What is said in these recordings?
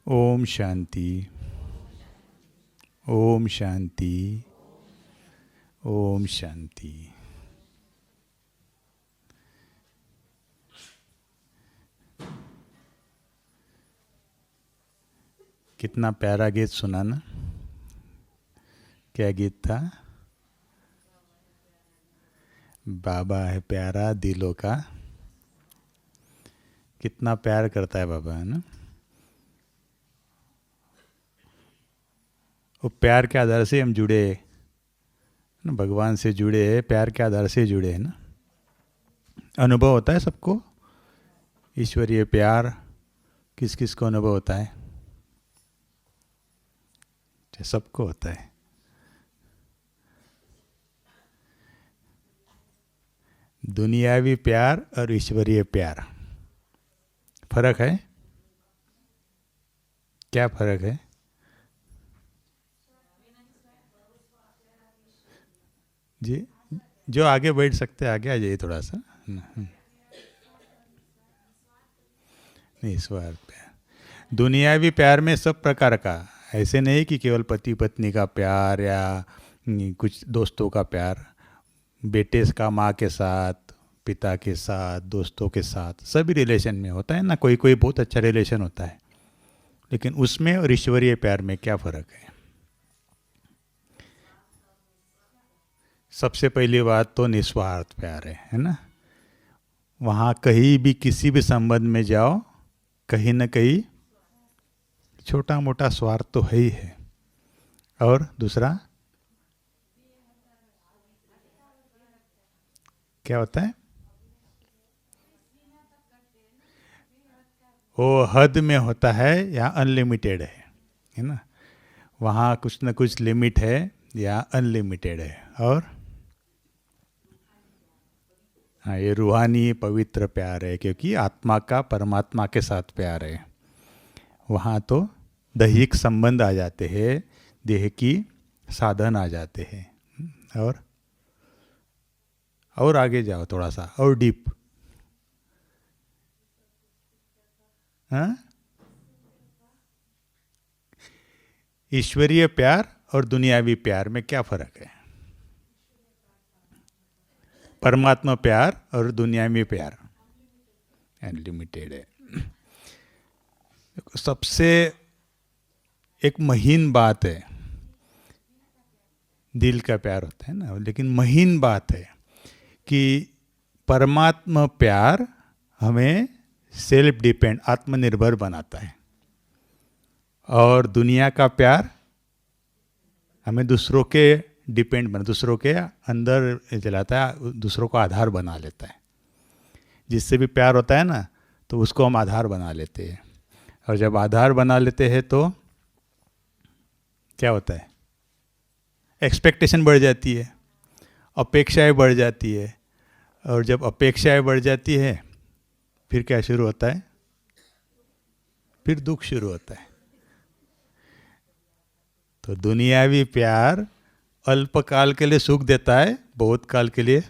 ओम शांति। ओम शांति। ओम शांति। कितना प्यारा गीत सुना ना। क्या गीत था? बाबा है प्यारा दिलों का। कितना प्यार करता है बाबा, है ना। वो प्यार के आधार से हम जुड़े ना, भगवान से जुड़े हैं, प्यार के आधार से जुड़े हैं ना। अनुभव होता है सबको ईश्वरीय प्यार। किस किस को अनुभव होता है? सबको होता है। दुनियावी प्यार और ईश्वरीय प्यार, फर्क है? क्या फर्क है? जी, जो आगे बैठ सकते हैं आगे आ जाइए थोड़ा सा। निस्वार्थ प्यार, दुनियावी प्यार में सब प्रकार का। ऐसे नहीं कि केवल पति पत्नी का प्यार या कुछ दोस्तों का प्यार। बेटे का माँ के साथ, पिता के साथ, दोस्तों के साथ, सभी रिलेशन में होता है ना। कोई कोई बहुत अच्छा रिलेशन होता है, लेकिन उसमें और ईश्वरीय प्यार में क्या फ़र्क है? सबसे पहली बात तो निस्वार्थ प्यार है ना। वहाँ कहीं भी किसी भी संबंध में जाओ, कहीं ना कहीं छोटा मोटा स्वार्थ तो है ही है। और दूसरा क्या होता है? वो हद में होता है या अनलिमिटेड है ना। वहाँ कुछ न कुछ लिमिट है या अनलिमिटेड है। और हाँ, ये रूहानी पवित्र प्यार है, क्योंकि आत्मा का परमात्मा के साथ प्यार है। वहाँ तो दैहिक संबंध आ जाते हैं, देह की साधन आ जाते हैं। और आगे जाओ थोड़ा सा और डीप। हाँ, ईश्वरीय प्यार और दुनियावी प्यार में क्या फर्क है? परमात्मा प्यार और दुनियावी प्यार अनलिमिटेड है। सबसे एक महीन बात है, दिल का प्यार होता है ना, लेकिन महीन बात है कि परमात्मा प्यार हमें सेल्फ डिपेंड, आत्मनिर्भर बनाता है, और दुनिया का प्यार हमें दूसरों के डिपेंड बना, दूसरों के अंदर चलाता है, दूसरों को आधार बना लेता है। जिससे भी प्यार होता है ना, तो उसको हम आधार बना लेते हैं। और जब आधार बना लेते हैं तो क्या होता है? एक्सपेक्टेशन बढ़ जाती है, अपेक्षाएं बढ़ जाती है। और जब अपेक्षाएं बढ़ जाती है, फिर क्या शुरू होता है? फिर दुख शुरू होता है। तो दुनियावी प्यार अल्पकाल के लिए सुख देता है, बहुत काल के लिए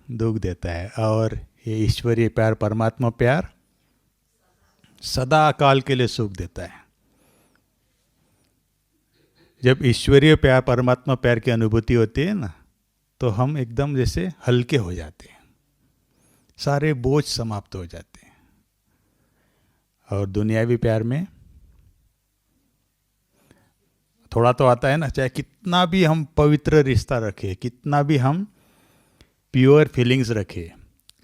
दुख देता है। और ये ईश्वरीय प्यार, परमात्मा प्यार सदा काल के लिए सुख देता है। जब ईश्वरीय प्यार, परमात्मा प्यार की अनुभूति होती है ना, तो हम एकदम जैसे हल्के हो जाते हैं, सारे बोझ समाप्त हो जाते हैं। और दुनियावी प्यार में थोड़ा तो आता है ना, चाहे कितना भी हम पवित्र रिश्ता रखें, कितना भी हम प्योर फीलिंग्स रखें,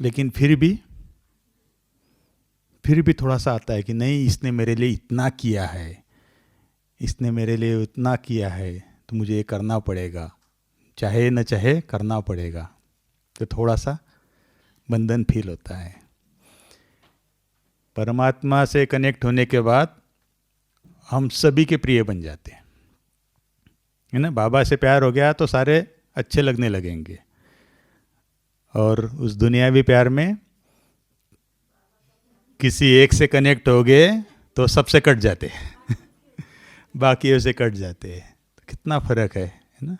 लेकिन फिर भी थोड़ा सा आता है कि नहीं, इसने मेरे लिए इतना किया है, इसने मेरे लिए उतना किया है, तो मुझे ये करना पड़ेगा, चाहे न चाहे करना पड़ेगा। तो थोड़ा सा बंधन फील होता है। परमात्मा से कनेक्ट होने के बाद हम सभी के प्रिय बन जाते हैं, है ना। बाबा से प्यार हो गया तो सारे अच्छे लगने लगेंगे। और उस दुनियावी प्यार में किसी एक से कनेक्ट हो गए तो सबसे कट जाते हैं बाकियों से कट जाते हैं। तो कितना फर्क है ना।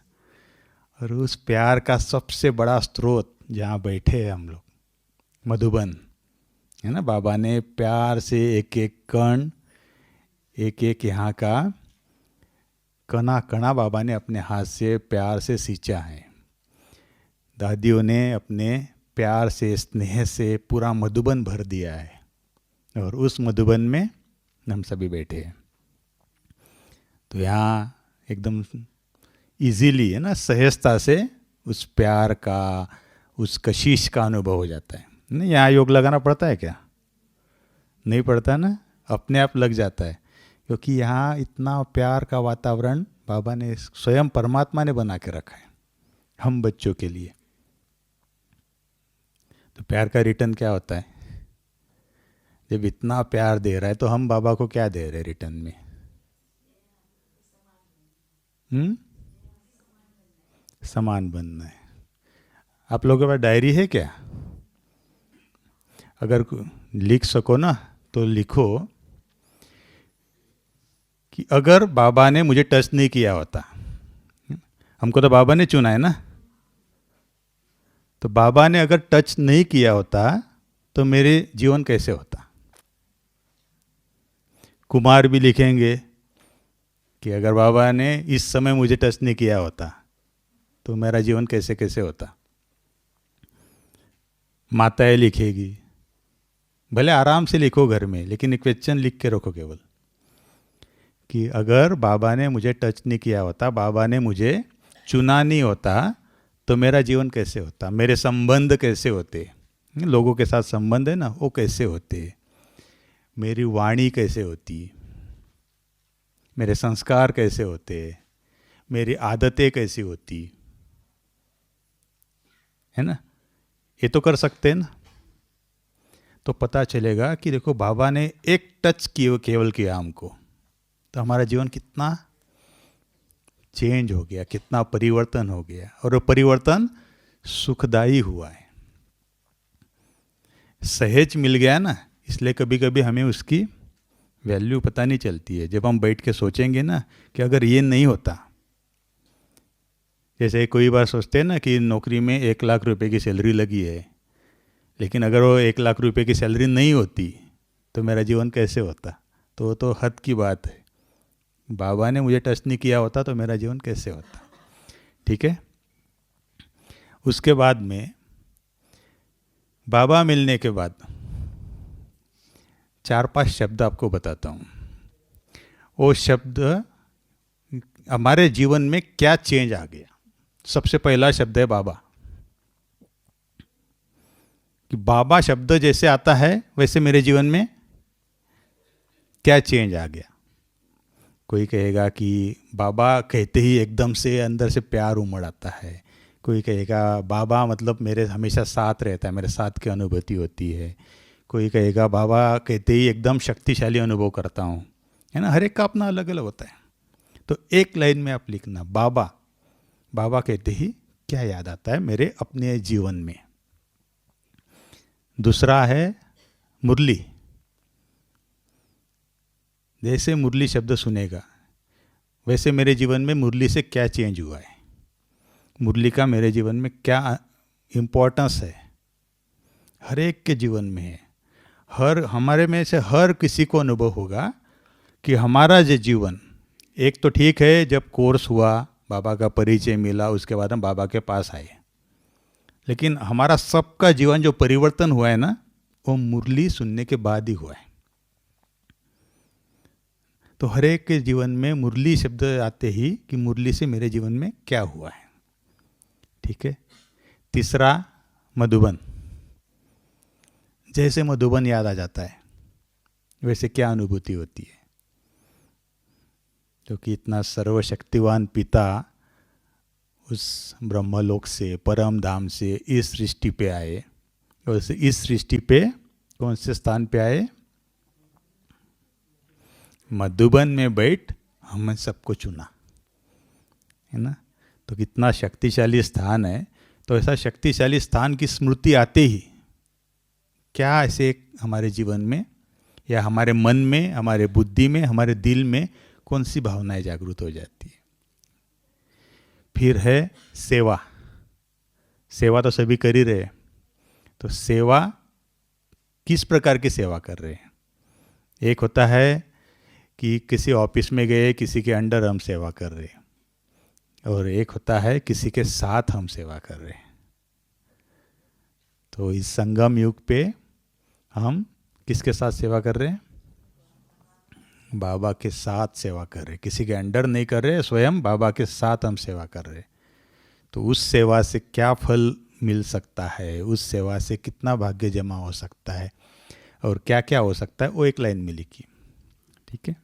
और उस प्यार का सबसे बड़ा स्रोत जहाँ बैठे हैं हम लोग, मधुबन, है ना। बाबा ने प्यार से एक एक कण एक एक यहाँ का कणा कणा बाबा ने अपने हाथ से प्यार से सींचा है। दादियों ने अपने प्यार से स्नेह से पूरा मधुबन भर दिया है, और उस मधुबन में हम सभी बैठे हैं। तो यहाँ एकदम इजीली है ना, सहजता से उस प्यार का, उस कशिश का अनुभव हो जाता है। नहीं, यहाँ योग लगाना पड़ता है क्या? नहीं पड़ता ना, अपने आप लग जाता है, क्योंकि यहाँ इतना प्यार का वातावरण बाबा ने, स्वयं परमात्मा ने बना के रखा है हम बच्चों के लिए। तो प्यार का रिटर्न क्या होता है? जब इतना प्यार दे रहा है तो हम बाबा को क्या दे रहे हैं रिटर्न में? समान बनना है। आप लोगों के पास डायरी है क्या? अगर लिख सको ना तो लिखो कि अगर बाबा ने मुझे टच नहीं किया होता, हमको तो बाबा ने चुना है ना, तो बाबा ने अगर टच नहीं किया होता तो मेरे जीवन कैसे होता? कुमार भी लिखेंगे कि अगर बाबा ने इस समय मुझे टच नहीं किया होता तो मेरा जीवन कैसे कैसे होता। माताएं लिखेगी, भले आराम से लिखो घर में, लेकिन एक क्वेश्चन लिख के रखो केवल कि अगर बाबा ने मुझे टच नहीं किया होता, बाबा ने मुझे चुना नहीं होता तो मेरा जीवन कैसे होता, मेरे संबंध कैसे होते, लोगों के साथ संबंध है ना वो कैसे होते, मेरी वाणी कैसे होती, मेरे संस्कार कैसे होते, मेरी आदतें कैसी होती, है ना? ये तो कर सकते हैं ना। तो पता चलेगा कि देखो बाबा ने एक टच किए केवल किया हमको, तो हमारा जीवन कितना चेंज हो गया, कितना परिवर्तन हो गया, और वो परिवर्तन सुखदायी हुआ है। सहज मिल गया ना, इसलिए कभी कभी हमें उसकी वैल्यू पता नहीं चलती है। जब हम बैठ के सोचेंगे ना कि अगर ये नहीं होता, जैसे कोई बार सोचते हैं ना कि नौकरी में 1 लाख रुपए की सैलरी लगी है, लेकिन अगर वो 1 लाख रुपए की सैलरी नहीं होती तो मेरा जीवन कैसे होता? तो वो तो हद की बात है। बाबा ने मुझे टच नहीं किया होता तो मेरा जीवन कैसे होता? ठीक है। उसके बाद में बाबा मिलने के बाद 4-5 शब्द आपको बताता हूँ। वो शब्द हमारे जीवन में क्या चेंज आ गया। सबसे पहला शब्द है बाबा। कि बाबा शब्द जैसे आता है वैसे मेरे जीवन में क्या चेंज आ गया। कोई कहेगा कि बाबा कहते ही एकदम से अंदर से प्यार उमड़ आता है। कोई कहेगा बाबा मतलब मेरे हमेशा साथ रहता है, मेरे साथ की अनुभूति होती है। कोई कहेगा बाबा कहते ही एकदम शक्तिशाली अनुभव करता हूँ, है ना। हर एक का अपना अलग अलग होता है। तो एक लाइन में आप लिखना बाबा, बाबा कहते ही क्या याद आता है मेरे अपने जीवन में। दूसरा है मुरली। जैसे मुरली शब्द सुनेगा वैसे मेरे जीवन में मुरली से क्या चेंज हुआ है, मुरली का मेरे जीवन में क्या इम्पोर्टेंस है। हर एक के जीवन में है। हमारे में से हर किसी को अनुभव होगा कि हमारा जो जीवन, एक तो ठीक है जब कोर्स हुआ, बाबा का परिचय मिला, उसके बाद हम बाबा के पास आए, लेकिन हमारा सबका जीवन जो परिवर्तन हुआ है ना, वो मुरली सुनने के बाद ही हुआ है। तो हर एक के जीवन में मुरली शब्द आते ही कि मुरली से मेरे जीवन में क्या हुआ है। ठीक है। तीसरा मधुबन। जैसे मधुबन याद आ जाता है वैसे क्या अनुभूति होती है। क्योंकि इतना सर्वशक्तिवान पिता उस ब्रह्मलोक से, परम धाम से इस सृष्टि पे आए, और इस सृष्टि पे कौन से स्थान पे आए? मधुबन में बैठ हमने सबको चुना, है ना। तो कितना शक्तिशाली स्थान है। तो ऐसा शक्तिशाली स्थान की स्मृति आते ही क्या ऐसे हमारे जीवन में या हमारे मन में, हमारे बुद्धि में, हमारे दिल में कौन सी भावनाएं जागृत हो जाती है। फिर है सेवा। सेवा तो सभी कर ही रहे। तो सेवा किस प्रकार की सेवा कर रहे हैं? एक होता है कि किसी ऑफिस में गए, किसी के अंडर हम सेवा कर रहे हैं, और एक होता है किसी के साथ हम सेवा कर रहे हैं। तो इस संगम युग पे हम किसके साथ सेवा कर रहे हैं? बाबा के साथ सेवा कर रहे हैं, किसी के अंडर नहीं कर रहे, स्वयं बाबा के साथ हम सेवा कर रहे हैं। तो उस सेवा से क्या फल मिल सकता है, उस सेवा से कितना भाग्य जमा हो सकता है, और क्या क्या हो सकता है, वो एक लाइन में लिखी। ठीक है।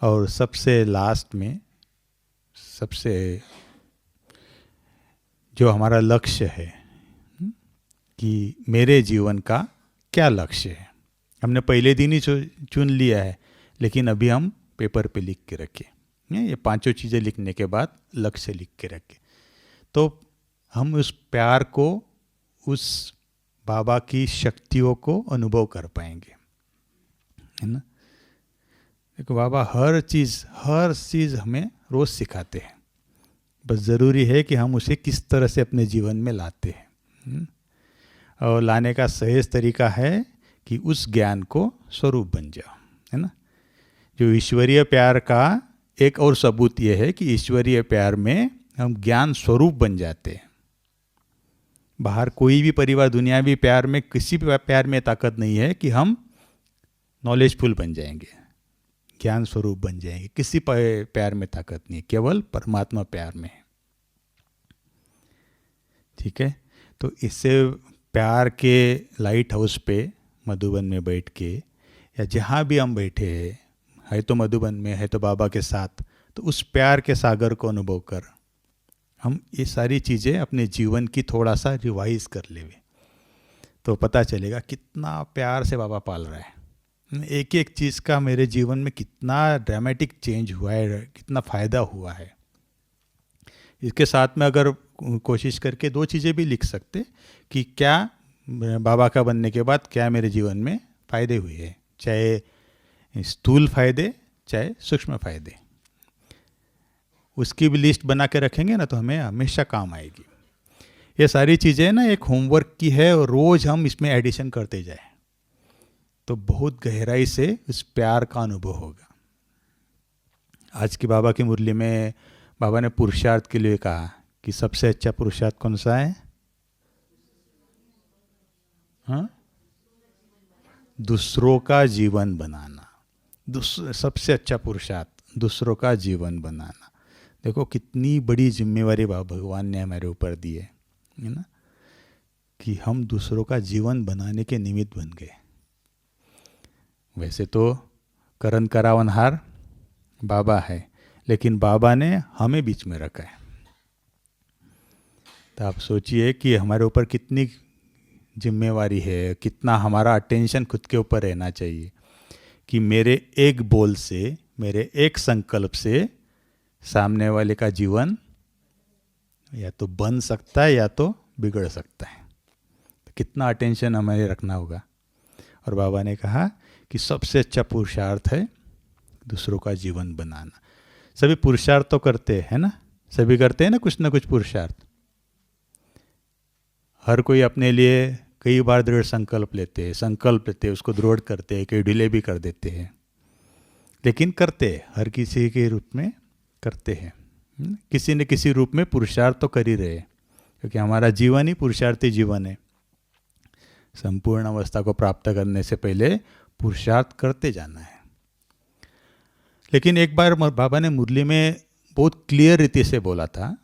और सबसे लास्ट में, सबसे जो हमारा लक्ष्य है कि मेरे जीवन का क्या लक्ष्य है, हमने पहले दिन ही चुन लिया है, लेकिन अभी हम पेपर पे लिख के रखे, ये पांचों चीज़ें लिखने के बाद लक्ष्य लिख के रखे, तो हम उस प्यार को, उस बाबा की शक्तियों को अनुभव कर पाएंगे, है ना। देखो बाबा हर चीज़ हमें रोज़ सिखाते हैं, बस ज़रूरी है कि हम उसे किस तरह से अपने जीवन में लाते हैं। और लाने का सहज तरीका है कि उस ज्ञान को स्वरूप बन जाओ, है ना। जो ईश्वरीय प्यार का एक और सबूत यह है कि ईश्वरीय प्यार में हम ज्ञान स्वरूप बन जाते हैं। बाहर कोई भी परिवार दुनियावी प्यार में, किसी भी प्यार में ताकत नहीं है कि हम नॉलेजफुल बन जाएंगे, ज्ञान स्वरूप बन जाएंगे। किसी प्यार में ताकत नहीं है, केवल परमात्मा प्यार में है। ठीक है। तो इससे प्यार के लाइट हाउस पे मधुबन में बैठ के, या जहाँ भी हम बैठे हैं, है तो मधुबन में, है तो बाबा के साथ, तो उस प्यार के सागर को अनुभव कर हम ये सारी चीज़ें अपने जीवन की थोड़ा सा रिवाइज कर लेवे, तो पता चलेगा कितना प्यार से बाबा पाल रहा है। एक एक चीज़ का मेरे जीवन में कितना ड्रामेटिक चेंज हुआ है, कितना फ़ायदा हुआ है। इसके साथ में अगर कोशिश करके दो चीज़ें भी लिख सकते कि क्या बाबा का बनने के बाद क्या मेरे जीवन में फ़ायदे हुए हैं, चाहे स्थूल फायदे चाहे सूक्ष्म फायदे, उसकी भी लिस्ट बना के रखेंगे ना, तो हमें हमेशा काम आएगी। ये सारी चीज़ें ना एक होमवर्क की है, और रोज़ हम इसमें एडिशन करते जाए तो बहुत गहराई से इस प्यार का अनुभव होगा। आज की बाबा की मुरली में बाबा ने पुरुषार्थ के लिए कहा कि सबसे अच्छा पुरुषार्थ कौन सा है? हाँ, दूसरों का जीवन बनाना। सबसे अच्छा पुरुषार्थ दूसरों का जीवन बनाना। देखो कितनी बड़ी जिम्मेवारी भगवान ने हमारे ऊपर दी है ना, कि हम दूसरों का जीवन बनाने के निमित्त बन गए। वैसे तो करण करावनहार बाबा है, लेकिन बाबा ने हमें बीच में रखा है। तो आप सोचिए कि हमारे ऊपर कितनी जिम्मेवारी है, कितना हमारा अटेंशन खुद के ऊपर रहना चाहिए कि मेरे एक बोल से, मेरे एक संकल्प से सामने वाले का जीवन या तो बन सकता है या तो बिगड़ सकता है। तो कितना अटेंशन हमें रखना होगा। और बाबा ने कहा कि सबसे अच्छा पुरुषार्थ है दूसरों का जीवन बनाना। सभी पुरुषार्थ तो करते हैं ना, सभी करते हैं ना कुछ पुरुषार्थ। हर कोई अपने लिए कई बार दृढ़ संकल्प लेते हैं, उसको दृढ़ करते हैं, कई ढीले भी कर देते हैं, लेकिन करते हैं, हर किसी के रूप में करते हैं। किसी न किसी रूप में पुरुषार्थ तो कर ही रहे हैं, क्योंकि हमारा जीवन ही पुरुषार्थी जीवन है। संपूर्ण अवस्था को प्राप्त करने से पहले पुरुषार्थ करते जाना है। लेकिन एक बार बाबा ने मुरली में बहुत क्लियर रीति से बोला था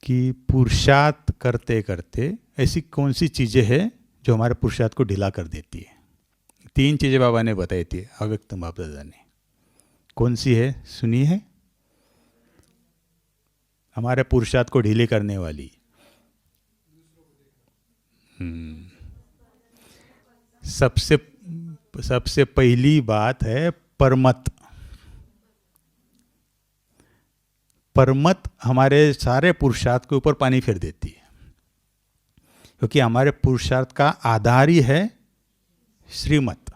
कि पुरुषार्थ करते करते ऐसी कौन सी चीज़ें हैं जो हमारे पुरुषार्थ को ढीला कर देती है। 3 चीज़ें बाबा ने बताई थी अव्यक्त बाप दादा ने। कौन सी है सुनी है? हमारे पुरुषार्थ को ढीले करने वाली सबसे पहली बात है परमत। परमत हमारे सारे पुरुषार्थ के ऊपर पानी फेर देती है, क्योंकि हमारे पुरुषार्थ का आधार ही है श्रीमत।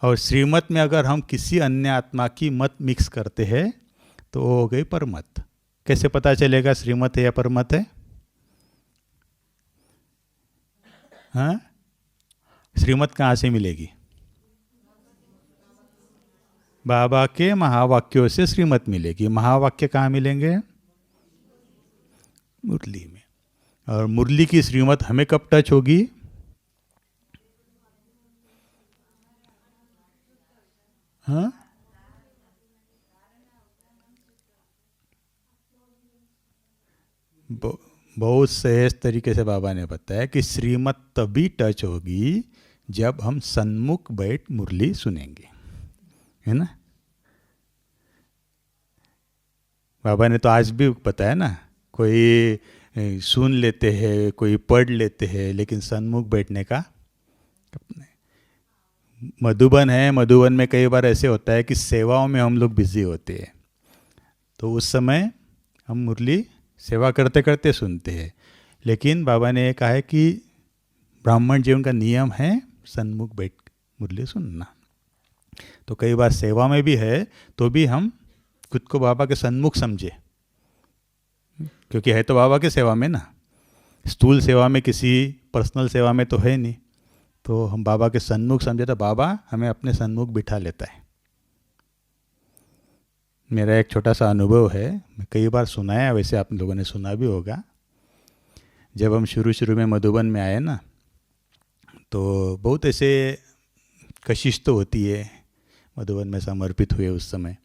और श्रीमत में अगर हम किसी अन्य आत्मा की मत मिक्स करते हैं तो वो हो गई परमत। कैसे पता चलेगा श्रीमत है या परमत है? हाँ, श्रीमत कहाँ से मिलेगी? बाबा के महावाक्यों से श्रीमत मिलेगी। महावाक्य कहाँ मिलेंगे? मुरली में। और मुरली की श्रीमत हमें कब टच होगी? हाँ, बहुत सहज तरीके से बाबा ने बताया कि श्रीमत तभी टच होगी जब हम सन्मुख बैठ मुरली सुनेंगे, है ना। बाबा ने तो आज भी बताया ना, कोई सुन लेते हैं, कोई पढ़ लेते हैं, लेकिन सन्मुख बैठने का अपने। मधुबन है, मधुबन में कई बार ऐसे होता है कि सेवाओं में हम लोग बिजी होते हैं, तो उस समय हम मुरली सेवा करते करते सुनते हैं। लेकिन बाबा ने कहा है कि ब्राह्मण जीवन का नियम है सन्मुख बैठ मुरली सुनना। तो कई बार सेवा में भी है तो भी हम खुद को बाबा के सन्मुख समझे, क्योंकि है तो बाबा के सेवा में ना, स्थूल सेवा में, किसी पर्सनल सेवा में तो है नहीं। तो हम बाबा के सन्मुख समझे तो बाबा हमें अपने सन्मुख बिठा लेता है। मेरा एक छोटा सा अनुभव है, मैं कई बार सुनाया, वैसे आप लोगों ने सुना भी होगा। जब हम शुरू शुरू में मधुबन में आए ना, तो बहुत ऐसे कशिश तो होती है, मधुबन में समर्पित हुए उस समय,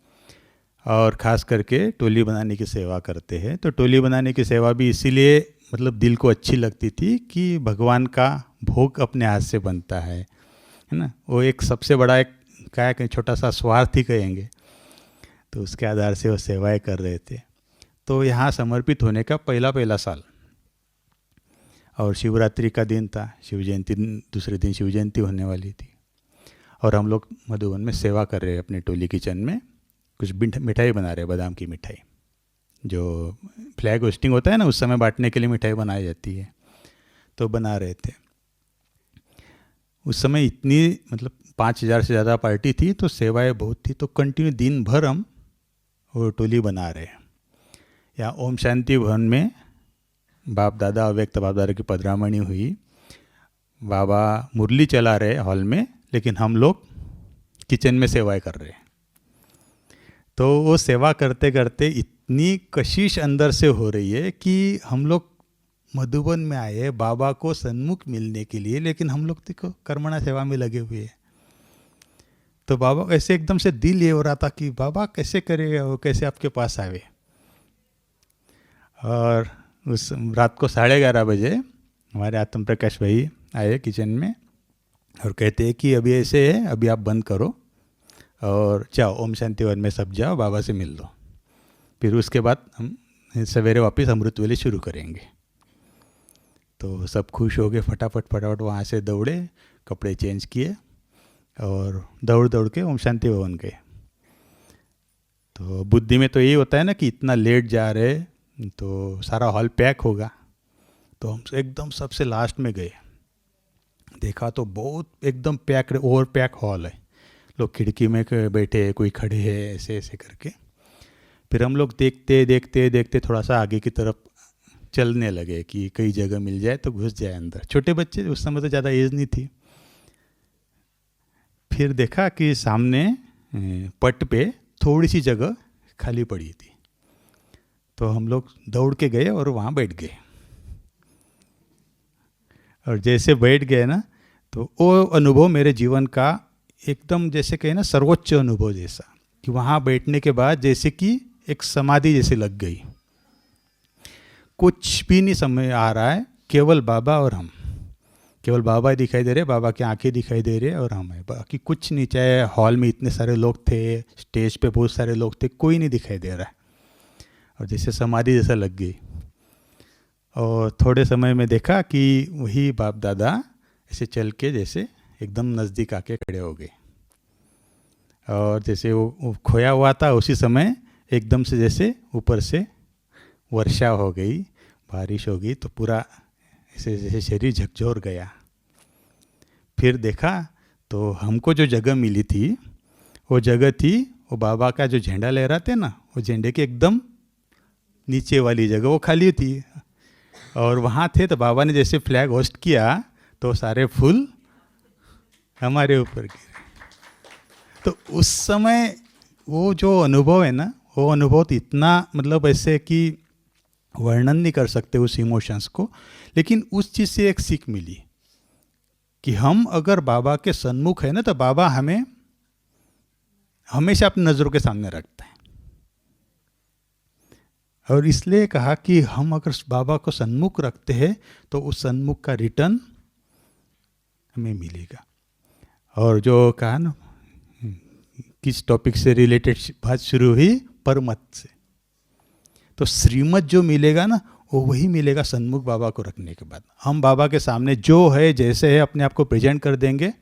और ख़ास करके टोली बनाने की सेवा करते हैं। तो टोली बनाने की सेवा भी इसीलिए मतलब दिल को अच्छी लगती थी कि भगवान का भोग अपने हाथ से बनता है ना। वो एक सबसे बड़ा एक क्या कहें, छोटा सा स्वार्थ ही कहेंगे, तो उसके आधार से वो सेवाएं कर रहे थे। तो यहाँ समर्पित होने का पहला साल, और शिवरात्रि का दिन था, शिव जयंती दूसरे दिन शिव जयंती होने वाली थी, और हम लोग मधुबन में सेवा कर रहे हैं अपने टोली किचन में। कुछ मिठाई बना रहे, बादाम की मिठाई, जो फ्लैग होस्टिंग होता है ना, उस समय बांटने के लिए मिठाई बनाई जाती है, तो बना रहे थे। उस समय इतनी मतलब 5,000 से ज़्यादा पार्टी थी, तो सेवाएं बहुत थी, तो कंटिन्यू दिन भर हम वो टोली बना रहे हैं। या ओम शांति भवन में बाप दादा, अव्यक्त बाप दादा की पधरामणी हुई, बाबा मुरली चला रहे हॉल में, लेकिन हम लोग किचन में सेवाएं कर रहे हैं। तो वो सेवा करते करते इतनी कशिश अंदर से हो रही है कि हम लोग मधुबन में आए बाबा को सन्मुख मिलने के लिए, लेकिन हम लोग देखो कर्मणा सेवा में लगे हुए हैं। तो बाबा ऐसे एकदम से दिल ये हो रहा था कि बाबा कैसे करेगा, वो कैसे आपके पास आवे। और उस रात को 11:30 बजे हमारे आत्म प्रकाश भाई आए किचन में और कहते हैं कि अभी ऐसे है, अभी आप बंद करो और जाओ ओम शांति वन में सब जाओ, बाबा से मिल लो, फिर उसके बाद हम सवेरे वापस अमृत वेले शुरू करेंगे। तो सब खुश हो गए, फटाफट वहाँ से दौड़े, कपड़े चेंज किए और दौड़ के ओम शांति भवन गए। तो बुद्धि में तो यही होता है ना कि इतना लेट जा रहे तो सारा हॉल पैक होगा, तो हम एकदम सबसे लास्ट में गए, देखा तो बहुत एकदम पैक, ओवर पैक हॉल है, लोग खिड़की में बैठे हैं, कोई खड़े हैं, ऐसे ऐसे करके। फिर हम लोग देखते थोड़ा सा आगे की तरफ चलने लगे कि कई जगह मिल जाए तो घुस जाए अंदर। छोटे बच्चे, उस समय तो ज़्यादा एज नहीं थी। फिर देखा कि सामने पट पे थोड़ी सी जगह खाली पड़ी थी, तो हम लोग दौड़ के गए और वहाँ बैठ गए। और जैसे बैठ गए ना, तो वो अनुभव मेरे जीवन का एकदम जैसे कहे ना सर्वोच्च अनुभव जैसा, कि वहाँ बैठने के बाद जैसे कि एक समाधि जैसे लग गई। कुछ भी नहीं समझ आ रहा है, केवल बाबा और हम, केवल बाबा दिखाई दे रहे, बाबा की आंखें दिखाई दे रही है और हम है, बाकी कुछ नहीं। चाहे हॉल में इतने सारे लोग थे, स्टेज पे बहुत सारे लोग थे, कोई नहीं दिखाई दे रहा है, और जैसे समाधि जैसा लग गई। और थोड़े समय में देखा कि वही बाप दादा ऐसे चल के जैसे एकदम नज़दीक आके खड़े हो गए, और जैसे वो खोया हुआ था उसी समय एकदम से जैसे ऊपर से वर्षा हो गई, बारिश हो गई, तो पूरा ऐसे जैसे शरीर झकझोर गया। फिर देखा तो हमको जो जगह मिली थी, वो जगह थी वो बाबा का जो झंडा लहराते ना, वो झंडे के एकदम नीचे वाली जगह वो खाली थी, और वहाँ थे। तो बाबा ने जैसे फ्लैग होस्ट किया तो सारे फूल हमारे ऊपर गिरे। तो उस समय वो जो अनुभव है ना, वो अनुभव तो इतना मतलब ऐसे कि वर्णन नहीं कर सकते उस इमोशंस को, लेकिन उस चीज़ से एक सीख मिली कि हम अगर बाबा के सन्मुख है ना, तो बाबा हमें हमेशा अपनी नज़रों के सामने रखते हैं। और इसलिए कहा कि हम अगर बाबा को सन्मुख रखते हैं तो उस सन्मुख का रिटर्न हमें मिलेगा। और जो कहा ना, किस टॉपिक से रिलेटेड बात शुरू हुई, परमत से, तो श्रीमत जो मिलेगा ना, वो वही मिलेगा सन्मुख बाबा को रखने के बाद। हम बाबा के सामने जो है जैसे है अपने आप को प्रेजेंट कर देंगे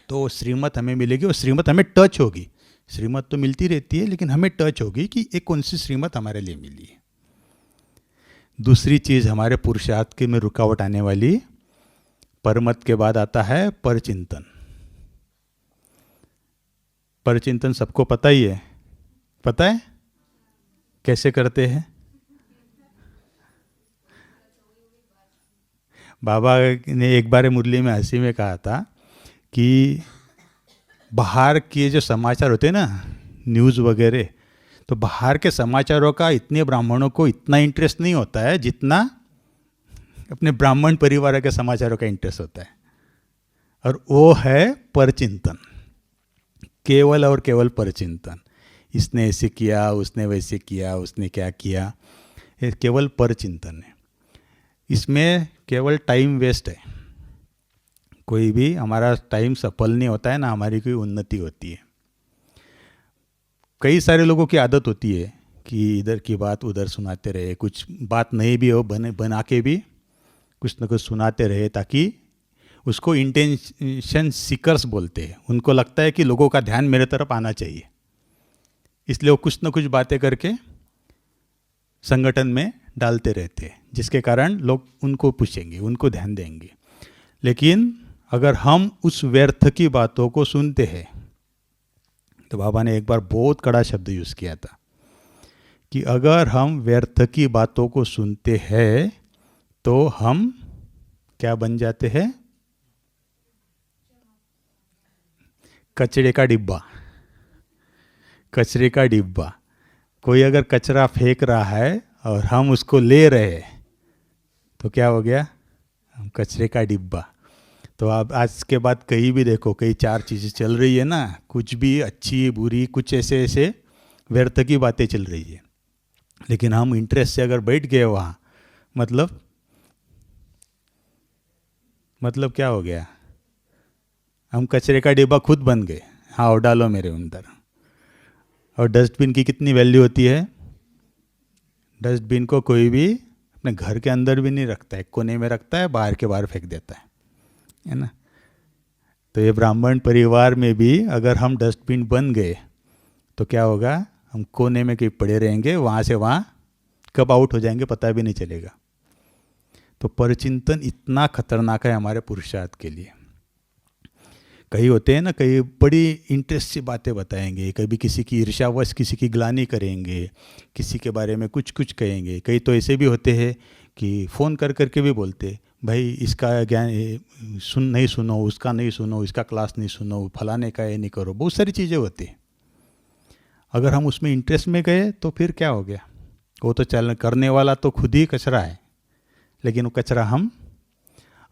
तो श्रीमत हमें मिलेगी, और श्रीमत हमें टच होगी। श्रीमत तो मिलती रहती है, लेकिन हमें टच होगी कि एक कौन सी श्रीमत हमारे लिए मिली है। दूसरी चीज़ हमारे पुरुषार्थ के में रुकावट आने वाली, परमत के बाद आता है परचिंतन। परचिंतन सबको पता ही है, पता है कैसे करते हैं? बाबा ने एक बार मुरली में हंसी में कहा था कि बाहर के जो समाचार होते हैं ना, न्यूज़ वगैरह, तो बाहर के समाचारों का इतने ब्राह्मणों को इतना इंटरेस्ट नहीं होता है जितना अपने ब्राह्मण परिवार के समाचारों का इंटरेस्ट होता है। और वो है परचिंतन, केवल और केवल परचिंतन। इसने ऐसे किया, उसने वैसे किया, उसने क्या किया, ये केवल परचिंतन है। इसमें केवल टाइम वेस्ट है, कोई भी हमारा टाइम सफल नहीं होता है ना, हमारी कोई उन्नति होती है। कई सारे लोगों की आदत होती है कि इधर की बात उधर सुनाते रहे, कुछ बात नहीं भी हो बना के भी कुछ न कुछ सुनाते रहे, ताकि उसको इंटेंशन सीकर्स बोलते हैं। उनको लगता है कि लोगों का ध्यान मेरे तरफ आना चाहिए, इसलिए वो कुछ न कुछ बातें करके संगठन में डालते रहते हैं, जिसके कारण लोग उनको पूछेंगे, उनको ध्यान देंगे। लेकिन अगर हम उस व्यर्थ की बातों को सुनते हैं, तो बाबा ने एक बार बहुत कड़ा शब्द यूज़ किया था कि अगर हम व्यर्थ की बातों को सुनते हैं तो हम क्या बन जाते हैं? कचरे का डिब्बा। कचरे का डिब्बा। कोई अगर कचरा फेंक रहा है और हम उसको ले रहे हैं तो क्या हो गया? हम कचरे का डिब्बा। तो आप आज के बाद कहीं भी देखो, कई चार चीज़ें चल रही है ना, कुछ भी अच्छी बुरी, कुछ ऐसे ऐसे व्यर्थ की बातें चल रही है, लेकिन हम इंटरेस्ट से अगर बैठ गए वहाँ, मतलब क्या हो गया? हम कचरे का डिब्बा खुद बन गए। हाँ, और डालो मेरे अंदर। और डस्टबिन की कितनी वैल्यू होती है? डस्टबिन को कोई भी अपने घर के अंदर भी नहीं रखता है, कोने में रखता है, बाहर के बाहर फेंक देता है ना। तो ये ब्राह्मण परिवार में भी अगर हम डस्टबिन बन गए तो क्या होगा? हम कोने में कहीं पड़े रहेंगे, वहाँ से वहाँ कब आउट हो जाएंगे पता भी नहीं चलेगा। तो परचिंतन इतना खतरनाक है हमारे पुरुषार्थ के लिए। कई होते हैं ना, कई बड़ी इंटरेस्ट से बातें बताएंगे, कभी किसी की ईर्ष्यावश किसी की ग्लानि करेंगे, किसी के बारे में कुछ कुछ कहेंगे। कई तो ऐसे भी होते हैं कि फ़ोन कर करके भी बोलते, भाई इसका ज्ञान नहीं सुनो, उसका नहीं सुनो, इसका क्लास नहीं सुनो, फलाने का ये नहीं करो। बहुत सारी चीज़ें होती हैं। अगर हम उसमें इंटरेस्ट में गए तो फिर क्या हो गया? वो तो चल करने वाला तो खुद ही कचरा है, लेकिन वो कचरा हम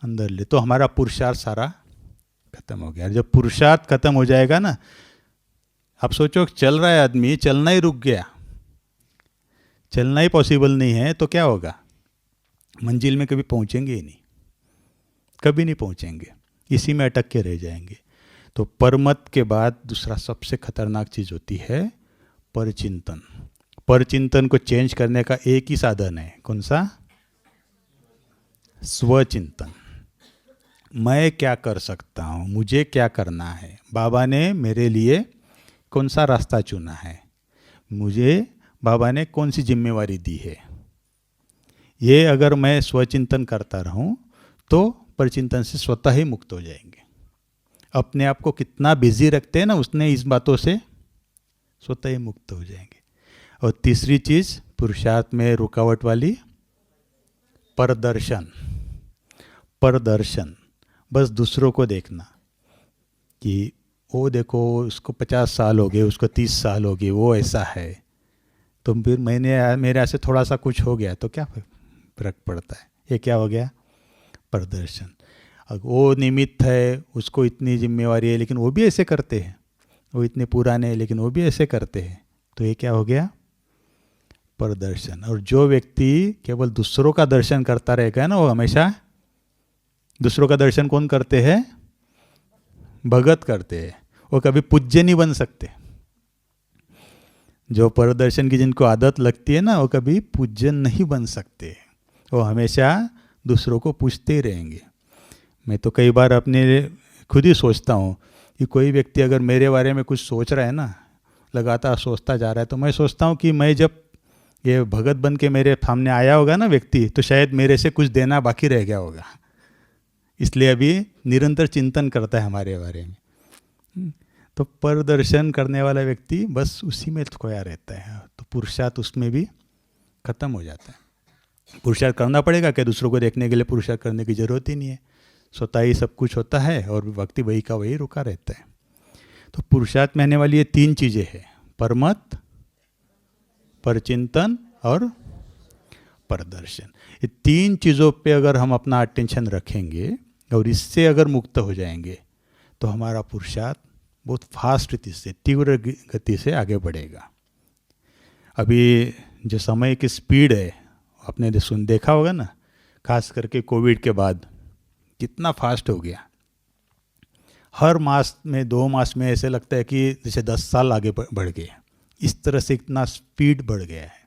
अंदर ले, तो हमारा पुरुषार्थ सारा खत्म हो गया। जब पुरुषार्थ खत्म हो जाएगा ना, आप सोचो चल रहा है आदमी, चलना ही रुक गया, चलना ही पॉसिबल नहीं है, तो क्या होगा? मंजिल में कभी पहुंचेंगे ही नहीं, कभी नहीं पहुंचेंगे, इसी में अटक के रह जाएंगे। तो परमत के बाद दूसरा सबसे खतरनाक चीज होती है परचिंतन। परचिंतन को चेंज करने का एक ही साधन है, कौन सा? स्वचिंतन। मैं क्या कर सकता हूँ, मुझे क्या करना है, बाबा ने मेरे लिए कौन सा रास्ता चुना है, मुझे बाबा ने कौन सी जिम्मेवारी दी है। ये अगर मैं स्वचिंतन करता रहूं तो परचिंतन से स्वतः ही मुक्त हो जाएंगे। अपने आप को कितना बिजी रखते हैं ना उसने इस बातों से, स्वतः ही मुक्त हो जाएंगे। और तीसरी चीज पुरुषार्थ में रुकावट वाली, परदर्शन। परदर्शन, बस दूसरों को देखना कि वो देखो उसको 50 साल हो गए, उसको 30 साल हो गए, वो ऐसा है, तो फिर मेरे यहाँ से थोड़ा सा कुछ हो गया तो क्या फर्क पड़ता है? ये क्या हो गया? प्रदर्शन। अब वो निमित्त है, उसको इतनी जिम्मेवारी है, लेकिन वो भी ऐसे करते हैं। वो इतने पुराने हैं लेकिन वो भी ऐसे करते हैं, तो ये क्या हो गया? प्रदर्शन। और जो व्यक्ति केवल दूसरों का दर्शन करता रहेगा ना, वो हमेशा, दूसरों का दर्शन कौन करते हैं? भगत करते हैं। वो कभी पूज्य नहीं बन सकते। जो प्रदर्शन की जिनको आदत लगती है ना, वो कभी पूज्य नहीं बन सकते। वो हमेशा दूसरों को पूछते ही रहेंगे। मैं तो कई बार अपने खुद ही सोचता हूँ कि कोई व्यक्ति अगर मेरे बारे में कुछ सोच रहा है ना, लगातार सोचता जा रहा है, तो मैं सोचता हूँ कि मैं जब ये भगत बन के मेरे सामने आया होगा ना व्यक्ति, तो शायद मेरे से कुछ देना बाकी रह गया होगा, इसलिए अभी निरंतर चिंतन करता है हमारे बारे में। तो प्रदर्शन करने वाला व्यक्ति बस उसी में खोया रहता है, तो पुरुषार्थ उसमें भी खत्म हो जाता है। पुरुषार्थ करना पड़ेगा क्या? दूसरों को देखने के लिए पुरुषार्थ करने की जरूरत ही नहीं है, स्वतः ही सब कुछ होता है और व्यक्ति वही का वही रुका रहता है। तो पुरुषार्थ में आने वाली ये 3 चीज़ें हैं: परमत, परचिंतन और प्रदर्शन। ये 3 चीज़ों पे अगर हम अपना अटेंशन रखेंगे और इससे अगर मुक्त हो जाएंगे, तो हमारा पुरुषार्थ बहुत फास्ट गति से, तीव्र गति से आगे बढ़ेगा। अभी जो समय की स्पीड है, आपने देखा होगा ना, खास करके कोविड के बाद कितना फास्ट हो गया। हर मास में, 2 मास में ऐसे लगता है कि जैसे 10 साल आगे बढ़ गए। इस तरह से इतना स्पीड बढ़ गया है।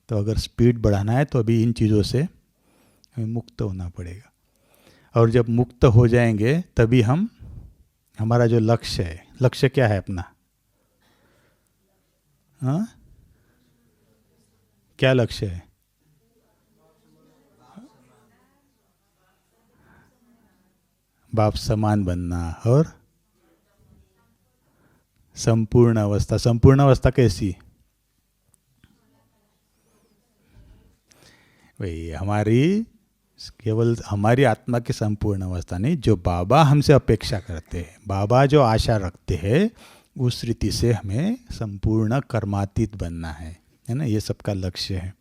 तो अगर स्पीड बढ़ाना है तो अभी इन चीज़ों से हमें मुक्त होना पड़ेगा। और जब मुक्त हो जाएंगे तभी हम, हमारा जो लक्ष्य है, लक्ष्य क्या है अपना? हाँ, क्या लक्ष्य है? बाप समान बनना और संपूर्ण अवस्था। संपूर्ण अवस्था कैसी? वही हमारी, केवल हमारी आत्मा की संपूर्ण अवस्था नहीं, जो बाबा हमसे अपेक्षा करते हैं, बाबा जो आशा रखते हैं, उस रीति से हमें संपूर्ण कर्मातीत बनना है ना? ये सबका लक्ष्य है।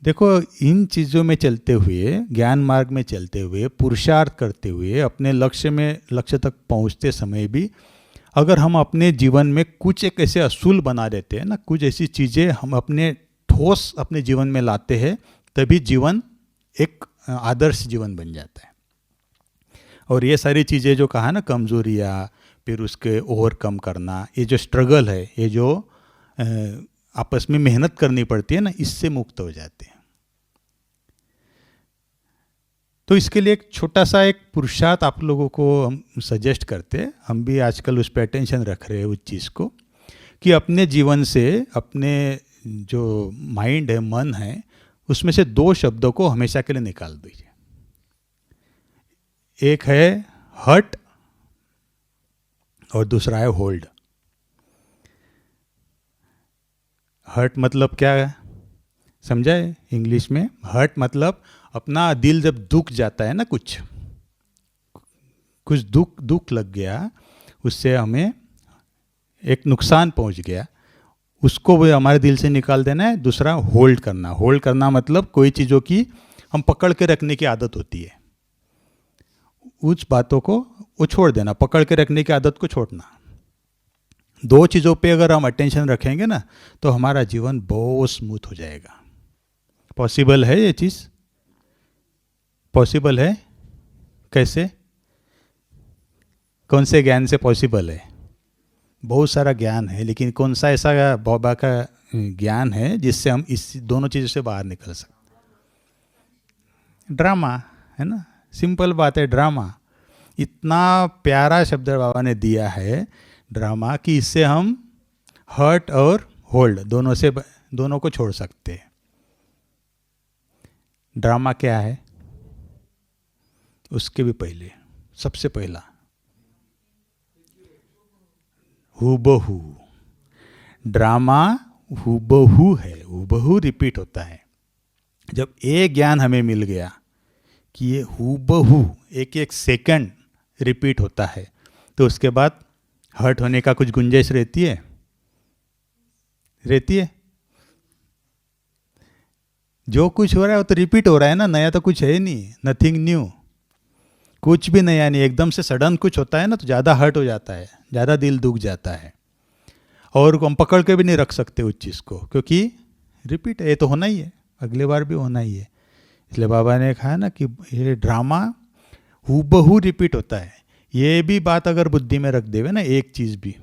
देखो, इन चीज़ों में चलते हुए, ज्ञान मार्ग में चलते हुए, पुरुषार्थ करते हुए, अपने लक्ष्य तक पहुंचते समय भी अगर हम अपने जीवन में कुछ एक ऐसे असूल बना देते हैं ना, कुछ ऐसी चीज़ें हम अपने ठोस अपने जीवन में लाते हैं, तभी जीवन एक आदर्श जीवन बन जाता है। और ये सारी चीज़ें जो कहा ना, कमजोरियाँ, फिर उसके ओवरकम करना, ये जो स्ट्रगल है, ये जो आपस में मेहनत करनी पड़ती है ना, इससे मुक्त हो जाते हैं। तो इसके लिए एक छोटा सा एक पुरुषार्थ आप लोगों को हम सजेस्ट करते हैं। हम भी आजकल उस पर अटेंशन रख रहे हैं, उस चीज़ को, कि अपने जीवन से, अपने जो माइंड है, मन है, उसमें से 2 शब्दों को हमेशा के लिए निकाल दीजिए। एक है हर्ट और दूसरा है होल्ड। हर्ट मतलब क्या है, समझा है इंग्लिश में? हर्ट मतलब अपना दिल जब दुख जाता है ना, कुछ दुख लग गया, उससे हमें एक नुकसान पहुंच गया, उसको भी हमारे दिल से निकाल देना है। दूसरा होल्ड करना। होल्ड करना मतलब कोई चीज़ों की हम पकड़ के रखने की आदत होती है, उस बातों को वो छोड़ देना, पकड़ के रखने की आदत को छोड़ना। 2 चीज़ों पे अगर हम अटेंशन रखेंगे ना, तो हमारा जीवन बहुत स्मूथ हो जाएगा। पॉसिबल है ये चीज़? पॉसिबल है? कैसे? कौन से ज्ञान से पॉसिबल है? बहुत सारा ज्ञान है, लेकिन कौन सा ऐसा बाबा का ज्ञान है जिससे हम इस दोनों चीज़ों से बाहर निकल सकते? ड्रामा है ना, सिंपल बात है, ड्रामा। इतना प्यारा शब्द बाबा ने दिया है ड्रामा, कि इससे हम हर्ट और होल्ड दोनों को छोड़ सकते हैं। ड्रामा क्या है? उसके भी पहले, सबसे पहला हुबहू। ड्रामा हुबहू है, हुबहू रिपीट होता है। जब एक ज्ञान हमें मिल गया कि ये हुबहू एक एक सेकंड रिपीट होता है, तो उसके बाद हर्ट होने का कुछ गुंजाइश रहती है? रहती है? जो कुछ हो रहा है वो तो रिपीट हो रहा है ना, नया तो कुछ है ही नहीं, नथिंग न्यू, कुछ भी नया नहीं। एकदम से सडन कुछ होता है ना तो ज़्यादा हर्ट हो जाता है, ज़्यादा दिल दुख जाता है, और हम पकड़ के भी नहीं रख सकते उस चीज़ को, क्योंकि रिपीट है, ये तो होना ही है, अगले बार भी होना ही है। इसलिए बाबा ने कहा ना कि ये ड्रामा हूबहू रिपीट होता है। ये भी बात अगर बुद्धि में रख देवे ना एक चीज़ भी,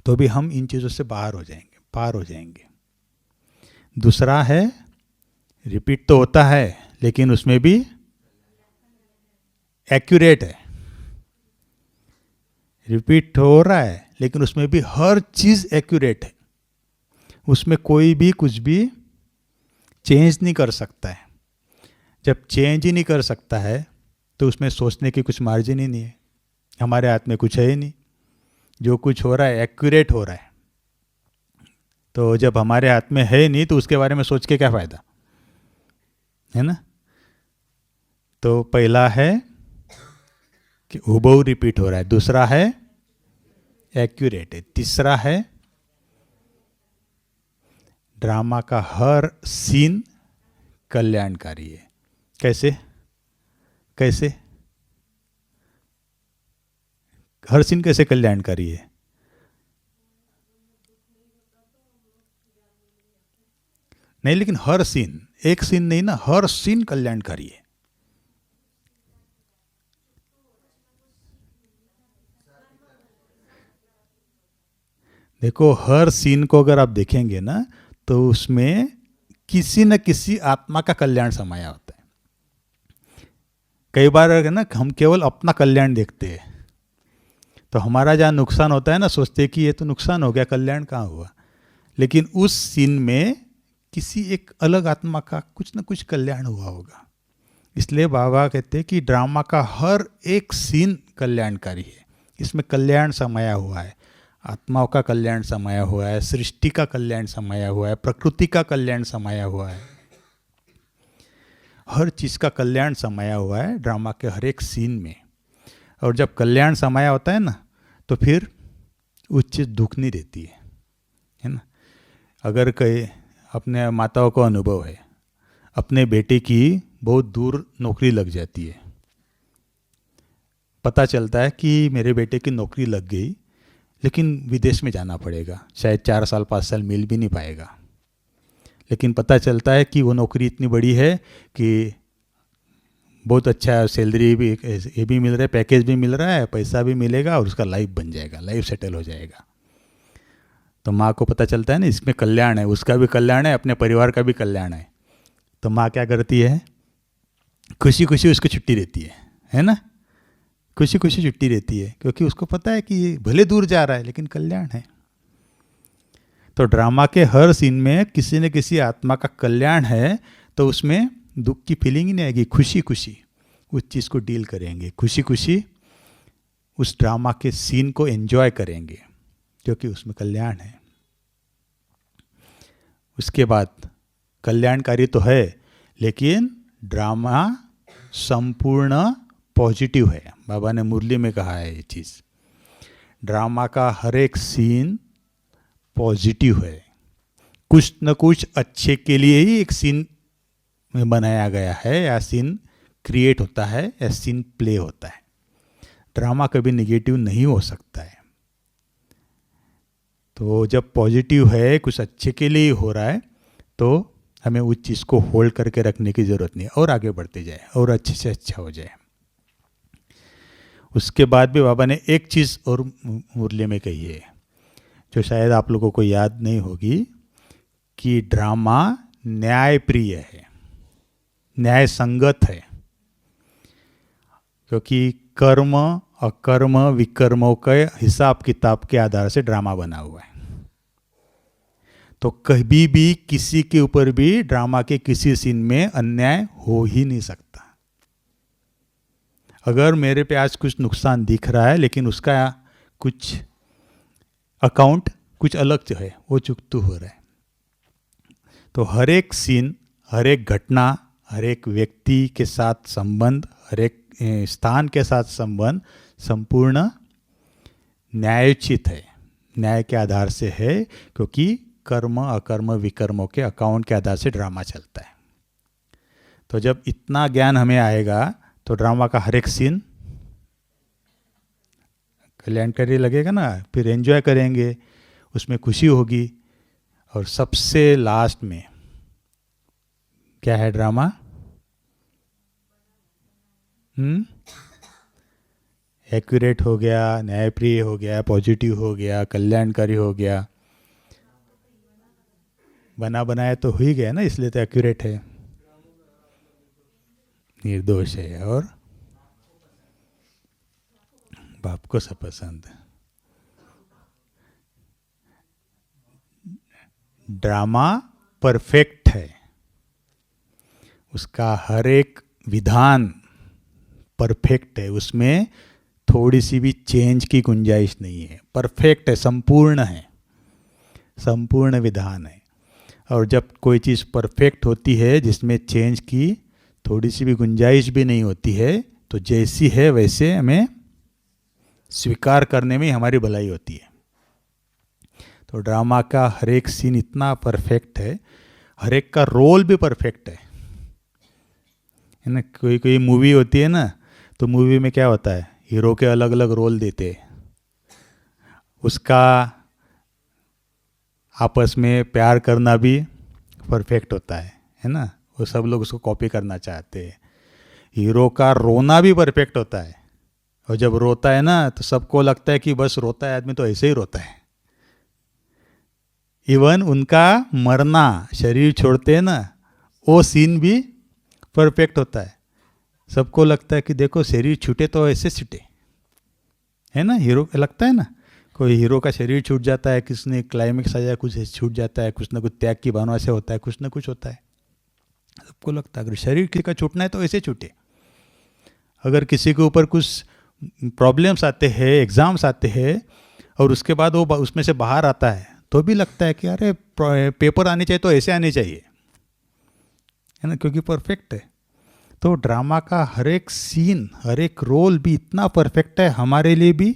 तो भी हम इन चीज़ों से बाहर हो जाएंगे, पार हो जाएंगे। दूसरा है, रिपीट तो होता है लेकिन उसमें भी एक्यूरेट है। रिपीट हो रहा है लेकिन उसमें भी हर चीज़ एक्यूरेट है, उसमें कोई भी कुछ भी चेंज नहीं कर सकता है। जब चेंज ही नहीं कर सकता है तो उसमें सोचने की कुछ मार्जिन ही नहीं है, हमारे हाथ में कुछ है ही नहीं, जो कुछ हो रहा है एक्यूरेट हो रहा है। तो जब हमारे हाथ में है नहीं तो उसके बारे में सोच के क्या फ़ायदा, है ना। तो पहला है कि हूबहू रिपीट हो रहा है, दूसरा है एक्यूरेट है, तीसरा है ड्रामा का हर सीन कल्याणकारी है। कैसे? कैसे हर सीन कैसे कल्याणकारी है? नहीं, लेकिन हर सीन, एक सीन नहीं ना, हर सीन कल्याणकारी है। देखो, हर सीन को अगर आप देखेंगे ना तो उसमें किसी न किसी आत्मा का कल्याण समाया होता है। कई बार है ना, हम केवल अपना कल्याण देखते हैं, तो हमारा जहाँ नुकसान होता है ना, सोचते हैं कि ये तो नुकसान हो गया, कल्याण कहाँ हुआ। लेकिन उस सीन में किसी एक अलग आत्मा का कुछ न कुछ कल्याण हुआ होगा। इसलिए बाबा कहते हैं कि ड्रामा का हर एक सीन कल्याणकारी है, इसमें कल्याण समाया हुआ है, आत्माओं का कल्याण समाया हुआ है, सृष्टि का कल्याण समाया हुआ है, प्रकृति का कल्याण समाया हुआ है, हर चीज़ का कल्याण समाया हुआ है ड्रामा के हर एक सीन में। और जब कल्याण समाया होता है ना तो फिर उस चीज़ दुख नहीं देती है ना। अगर कहीं अपने माताओं को अनुभव है, अपने बेटे की बहुत दूर नौकरी लग जाती है, पता चलता है कि मेरे बेटे की नौकरी लग गई लेकिन विदेश में जाना पड़ेगा, शायद 4 साल 5 साल मिल भी नहीं पाएगा। लेकिन पता चलता है कि वो नौकरी इतनी बड़ी है कि बहुत अच्छा सैलरी भी, ये भी मिल रहा है, पैकेज भी मिल रहा है, पैसा भी मिलेगा और उसका लाइफ बन जाएगा, लाइफ सेटल हो जाएगा। तो माँ को पता चलता है ना इसमें कल्याण है, उसका भी कल्याण है, अपने परिवार का भी कल्याण है। तो माँ क्या करती है, खुशी खुशी उसको छुट्टी देती है ना, खुशी खुशी छुट्टी रहती है, क्योंकि उसको पता है कि भले दूर जा रहा है लेकिन कल्याण है। तो ड्रामा के हर सीन में किसी न किसी आत्मा का कल्याण है, तो उसमें दुख की फीलिंग ही नहीं आएगी, खुशी खुशी उस चीज़ को डील करेंगे, खुशी खुशी उस ड्रामा के सीन को एंजॉय करेंगे, क्योंकि उसमें कल्याण है। उसके बाद कल्याणकारी तो है लेकिन ड्रामा संपूर्ण पॉजिटिव है। बाबा ने मुरली में कहा है ये चीज़, ड्रामा का हर एक सीन पॉजिटिव है, कुछ न कुछ अच्छे के लिए ही एक सीन में बनाया गया है, या सीन क्रिएट होता है, या सीन प्ले होता है। ड्रामा कभी नेगेटिव नहीं हो सकता है। तो जब पॉजिटिव है, कुछ अच्छे के लिए हो रहा है, तो हमें उस चीज़ को होल्ड करके रखने की ज़रूरत नहीं, और आगे बढ़ते जाए और अच्छे से अच्छा हो जाए। उसके बाद भी बाबा ने एक चीज़ और मुरली में कही है जो शायद आप लोगों को याद नहीं होगी, कि ड्रामा न्यायप्रिय है, न्याय संगत है, क्योंकि कर्म अकर्म विकर्मों के हिसाब किताब के आधार से ड्रामा बना हुआ है। तो कभी भी किसी के ऊपर भी ड्रामा के किसी सीन में अन्याय हो ही नहीं सकता। अगर मेरे पे आज कुछ नुकसान दिख रहा है लेकिन उसका कुछ अकाउंट कुछ अलग जो है वो चुकतू हो रहा है, तो हर एक सीन, हर एक घटना, हर एक व्यक्ति के साथ संबंध, हर एक स्थान के साथ संबंध संपूर्ण न्यायोचित है, न्याय के आधार से है, क्योंकि कर्म अकर्म विकर्मों के अकाउंट के आधार से ड्रामा चलता है। तो जब इतना ज्ञान हमें आएगा तो ड्रामा का हर एक सीन कल्याणकारी लगेगा ना, फिर एंजॉय करेंगे, उसमें खुशी होगी। और सबसे लास्ट में क्या है ड्रामा? एक्यूरेट हो गया, न्यायप्रिय हो गया, पॉजिटिव हो गया, कल्याणकारी हो गया, बना बनाया तो हो ही गया ना, इसलिए तो एक्यूरेट है, निर्दोष है और बाप को सब पसंद। ड्रामा परफेक्ट है, उसका हर एक विधान परफेक्ट है, उसमें थोड़ी सी भी चेंज की गुंजाइश नहीं है, परफेक्ट है, संपूर्ण है, संपूर्ण विधान है। और जब कोई चीज़ परफेक्ट होती है जिसमें चेंज की थोड़ी सी भी गुंजाइश भी नहीं होती है, तो जैसी है वैसे हमें स्वीकार करने में हमारी भलाई होती है। तो ड्रामा का हर एक सीन इतना परफेक्ट है, हर एक का रोल भी परफेक्ट है ना। कोई मूवी होती है ना, तो मूवी में क्या होता है, हीरो के अलग अलग रोल देते हैं, उसका आपस में प्यार करना भी परफेक्ट होता है ना। वो सब लोग उसको कॉपी करना चाहते हैं। हीरो का रोना भी परफेक्ट होता है, और जब रोता है ना तो सबको लगता है कि बस रोता है आदमी तो ऐसे ही रोता है। इवन उनका मरना, शरीर छोड़ते हैं ना, वो सीन भी परफेक्ट होता है। सबको लगता है कि देखो शरीर छूटे तो ऐसे छूटे, है ना। हीरो लगता है ना, कोई हीरो का शरीर छूट जाता है, किसने क्लाइमेक्स आ जाए कुछ छूट जाता है, कुछ ना कुछ त्याग की भावना से होता है, कुछ ना कुछ होता है। सबको लगता है अगर शरीर किसी का छूटना है तो ऐसे छूटे। अगर किसी के ऊपर कुछ प्रॉब्लम्स आते हैं, एग्ज़ाम्स आते हैं, और उसके बाद वो उसमें से बाहर आता है, तो भी लगता है कि अरे पेपर आने चाहिए तो ऐसे आने चाहिए, है ना, क्योंकि परफेक्ट है। तो ड्रामा का हर एक सीन, हर एक रोल भी इतना परफेक्ट है, हमारे लिए भी,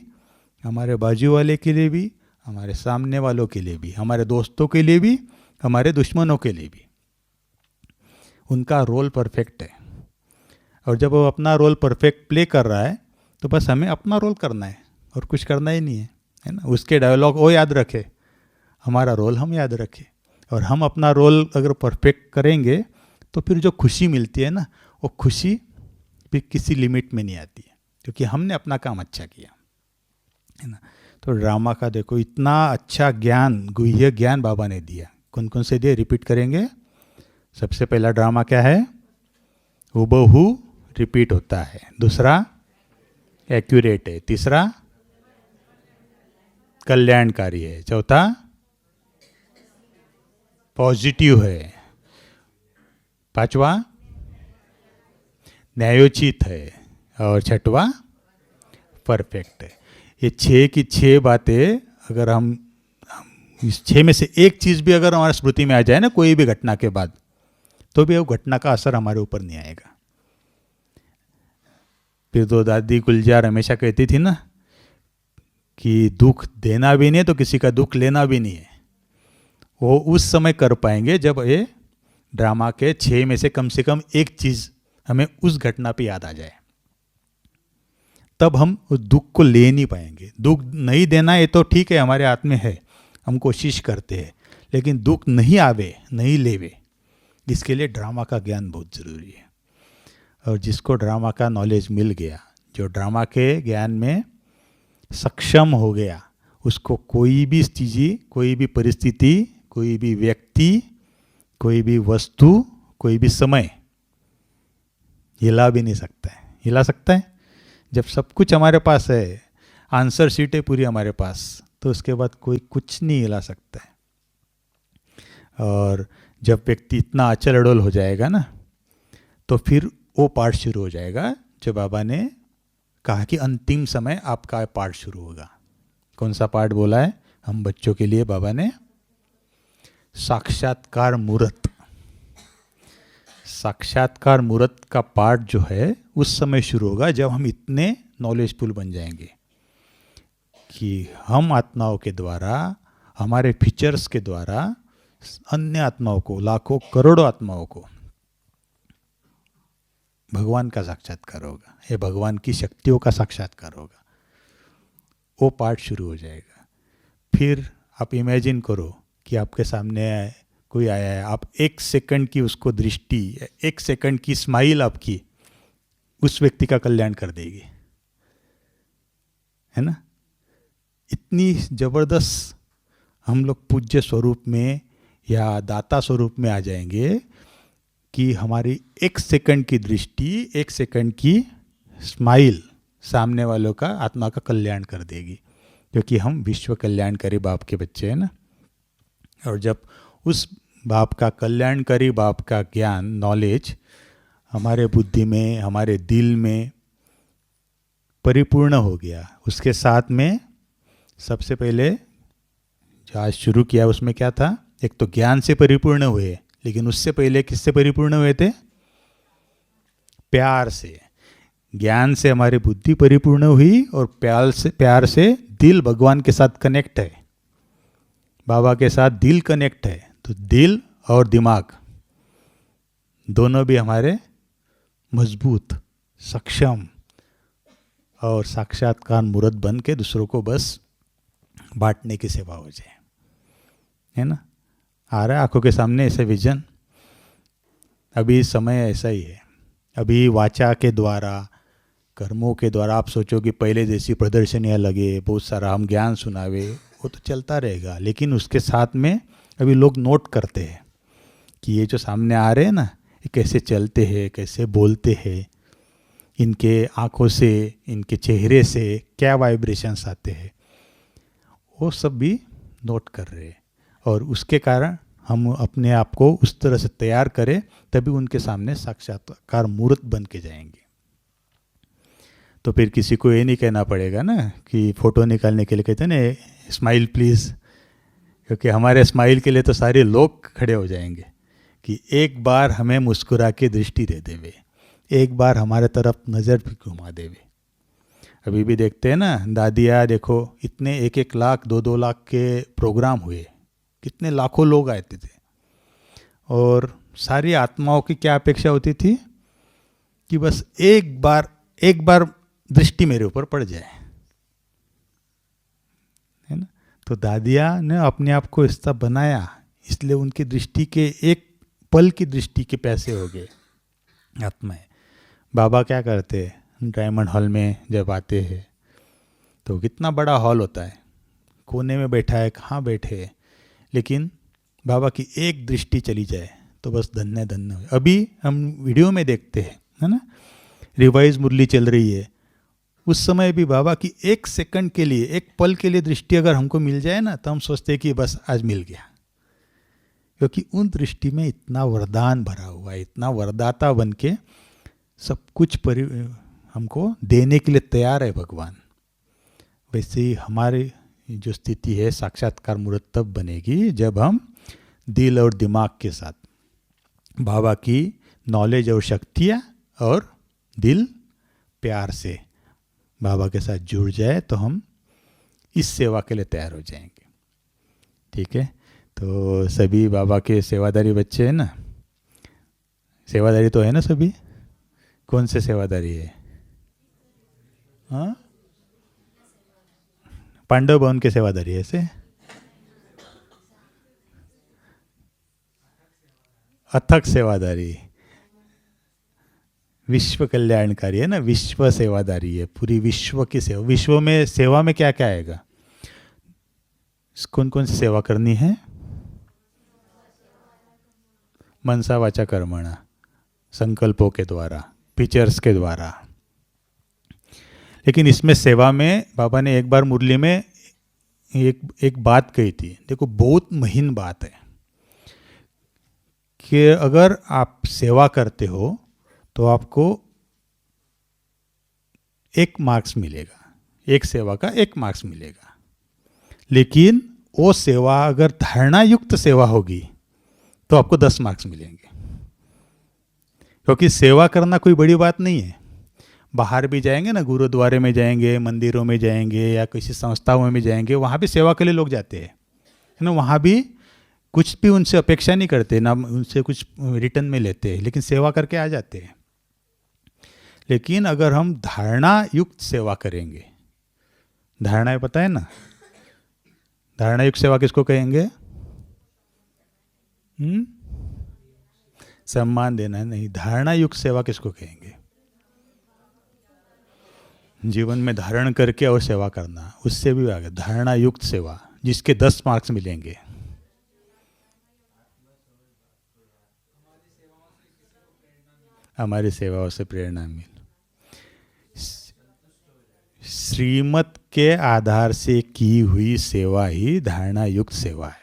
हमारे बाजू वाले के लिए भी, हमारे सामने वालों के लिए भी, हमारे दोस्तों के लिए भी, हमारे दुश्मनों के लिए भी, उनका रोल परफेक्ट है। और जब वो अपना रोल परफेक्ट प्ले कर रहा है तो बस हमें अपना रोल करना है और कुछ करना ही नहीं है ना। उसके डायलॉग वो याद रखे, हमारा रोल हम याद रखें, और हम अपना रोल अगर परफेक्ट करेंगे तो फिर जो खुशी मिलती है ना, वो खुशी भी किसी लिमिट में नहीं आती है, क्योंकि हमने अपना काम अच्छा किया, है ना। तो ड्रामा का देखो इतना अच्छा ज्ञान, गुह्य ज्ञान बाबा ने दिया। कौन कौन से दिए, रिपीट करेंगे। सबसे पहला ड्रामा क्या है, हुबहू रिपीट होता है। दूसरा एक्यूरेट है। तीसरा कल्याणकारी है। चौथा पॉजिटिव है। पांचवा न्यायोचित है। और छठवा परफेक्ट है। ये 6 की 6 बातें अगर हम इस 6 में से एक चीज़ भी अगर हमारी स्मृति में आ जाए ना, कोई भी घटना के बाद, तो भी वो घटना का असर हमारे ऊपर नहीं आएगा। फिर तो दादी गुलजार हमेशा कहती थी ना कि दुख देना भी नहीं है तो किसी का दुख लेना भी नहीं है। वो उस समय कर पाएंगे जब ये ड्रामा के 6 में से कम एक चीज़ हमें उस घटना पे याद आ जाए, तब हम उस दुख को ले नहीं पाएंगे। दुख नहीं देना ये तो ठीक है, हमारे हाथ में है, हम कोशिश करते हैं, लेकिन दुख नहीं आवे, नहीं लेवे, इसके लिए ड्रामा का ज्ञान बहुत ज़रूरी है। और जिसको ड्रामा का नॉलेज मिल गया, जो ड्रामा के ज्ञान में सक्षम हो गया, उसको कोई भी चीज़, कोई भी परिस्थिति, कोई भी व्यक्ति, कोई भी वस्तु, कोई भी समय हिला भी नहीं सकता है। हिला सकता है जब सब कुछ हमारे पास है, आंसर शीट है पूरी हमारे पास, तो उसके बाद कोई कुछ नहीं हिला सकता है। और जब व्यक्ति इतना अचल अडोल हो जाएगा ना, तो फिर वो पार्ट शुरू हो जाएगा जो बाबा ने कहा कि अंतिम समय आपका पार्ट शुरू होगा। कौन सा पार्ट बोला है हम बच्चों के लिए बाबा ने? साक्षात्कार मूर्त। साक्षात्कार मूर्त का पार्ट जो है उस समय शुरू होगा जब हम इतने नॉलेजफुल बन जाएंगे कि हम आत्माओं के द्वारा, हमारे फीचर्स के द्वारा अन्य आत्माओं को, लाखों करोड़ों आत्माओं को भगवान का साक्षात्कार होगा, ये भगवान की शक्तियों का साक्षात्कार होगा। वो पार्ट शुरू हो जाएगा। फिर आप इमेजिन करो कि आपके सामने कोई आया है, आप 1 सेकंड की उसको दृष्टि, 1 सेकंड की स्माइल आपकी उस व्यक्ति का कल्याण कर देगी, है ना। इतनी जबरदस्त हम लोग पूज्य स्वरूप में या दाता स्वरूप में आ जाएंगे कि हमारी 1 सेकंड की दृष्टि, 1 सेकंड की स्माइल सामने वालों का, आत्मा का कल्याण कर देगी, क्योंकि हम विश्व कल्याणकारी बाप के बच्चे हैं ना। और जब उस बाप का, कल्याणकारी बाप का ज्ञान, नॉलेज हमारे बुद्धि में, हमारे दिल में परिपूर्ण हो गया, उसके साथ में सबसे पहले जो आज शुरू किया उसमें क्या था, एक तो ज्ञान से परिपूर्ण हुए, लेकिन उससे पहले किससे परिपूर्ण हुए थे? प्यार से। ज्ञान से हमारी बुद्धि परिपूर्ण हुई और प्यार से दिल भगवान के साथ कनेक्ट है, बाबा के साथ दिल कनेक्ट है। तो दिल और दिमाग दोनों भी हमारे मजबूत, सक्षम और साक्षात्कार मूर्त बन के दूसरों को बस बांटने की सेवा हो जाए, है ना। आ रहा है आंखों के सामने ऐसे विजन। अभी समय ऐसा ही है। अभी वाचा के द्वारा, कर्मों के द्वारा आप सोचो कि पहले जैसी प्रदर्शनियाँ लगे, बहुत सारा हम ज्ञान सुनावे, वो तो चलता रहेगा, लेकिन उसके साथ में अभी लोग नोट करते हैं कि ये जो सामने आ रहे हैं ना, ये कैसे चलते हैं, कैसे बोलते हैं, इनके आँखों से, इनके चेहरे से क्या वाइब्रेशंस आते हैं, वो सब भी नोट कर रहे हैं। और उसके कारण हम अपने आप को उस तरह से तैयार करें, तभी उनके सामने साक्षात्कार मूर्त बन के जाएंगे। तो फिर किसी को ये नहीं कहना पड़ेगा ना कि फ़ोटो निकालने के लिए कहते हैं ना, स्माइल प्लीज़, क्योंकि हमारे स्माइल के लिए तो सारे लोग खड़े हो जाएंगे कि एक बार हमें मुस्कुरा के दृष्टि दे देवे, एक बार हमारे तरफ नज़र भी घुमा देवे। अभी भी देखते हैं ना, दादिया देखो, इतने 1-1 लाख 2-2 लाख के प्रोग्राम हुए, कितने लाखों लोग आए थे। और सारी आत्माओं की क्या अपेक्षा होती थी कि बस एक बार दृष्टि मेरे ऊपर पड़ जाए, है ना। तो दादिया ने अपने आप को इस तरह बनाया, इसलिए उनकी दृष्टि के एक पल की दृष्टि के पैसे हो गए आत्माएं। बाबा क्या करते हैं, डायमंड हॉल में जब आते हैं तो कितना बड़ा हॉल होता है, कोने में बैठा है, कहाँ बैठे है, लेकिन बाबा की एक दृष्टि चली जाए तो बस धन्य धन्य हो। अभी हम वीडियो में देखते हैं, है ना, रिवाइज मुरली चल रही है, उस समय भी बाबा की 1 सेकंड के लिए, 1 पल के लिए दृष्टि अगर हमको मिल जाए ना, तो हम सोचते हैं कि बस आज मिल गया, क्योंकि उन दृष्टि में इतना वरदान भरा हुआ है, इतना वरदाता बन के सब कुछ हमको देने के लिए तैयार है भगवान। वैसे ही हमारी जो स्थिति है, साक्षात्कार मूर्त तब बनेगी जब हम दिल और दिमाग के साथ बाबा की नॉलेज और शक्तियाँ और दिल प्यार से बाबा के साथ जुड़ जाए, तो हम इस सेवा के लिए तैयार हो जाएंगे। ठीक है, तो सभी बाबा के सेवादारी बच्चे हैं ना, सेवादारी तो है ना सभी। कौन से सेवादारी है? हाँ, पांडव भवन के सेवादारी ऐसे, अथक सेवादारी, विश्व कल्याणकारी है ना, विश्व सेवादारी है, पूरी विश्व की सेवा। विश्व में सेवा में क्या क्या आएगा? कौन कौन सी सेवा करनी है? मनसा वाचा कर्मणा, संकल्पों के द्वारा, पिक्चर्स के द्वारा। लेकिन इसमें सेवा में बाबा ने एक बार मुरली में एक बात कही थी, देखो बहुत महीन बात है, कि अगर आप सेवा करते हो तो आपको 1 मार्क्स मिलेगा, एक सेवा का 1 मार्क्स मिलेगा। लेकिन वो सेवा अगर धारणा युक्त सेवा होगी तो आपको 10 मार्क्स मिलेंगे। क्योंकि सेवा करना कोई बड़ी बात नहीं है। बाहर भी जाएंगे ना, गुरुद्वारे में जाएंगे, मंदिरों में जाएंगे या किसी संस्थाओं में जाएंगे, वहाँ भी सेवा के लिए लोग जाते हैं, है ना। वहाँ भी कुछ भी उनसे अपेक्षा नहीं करते, ना उनसे कुछ रिटर्न में लेते हैं, लेकिन सेवा करके आ जाते हैं। लेकिन अगर हम धारणा युक्त सेवा करेंगे, धारणा पता है ना, धारणा युक्त सेवा किसको कहेंगे? सम्मान देना नहीं, धारणा युक्त सेवा किसको कहेंगे? जीवन में धारण करके और सेवा करना, उससे भी आगे धारणा युक्त सेवा, जिसके 10 मार्क्स मिलेंगे। हमारी सेवाओं से प्रेरणा मिल, श्रीमत के आधार से की हुई सेवा ही धारणा युक्त सेवा है।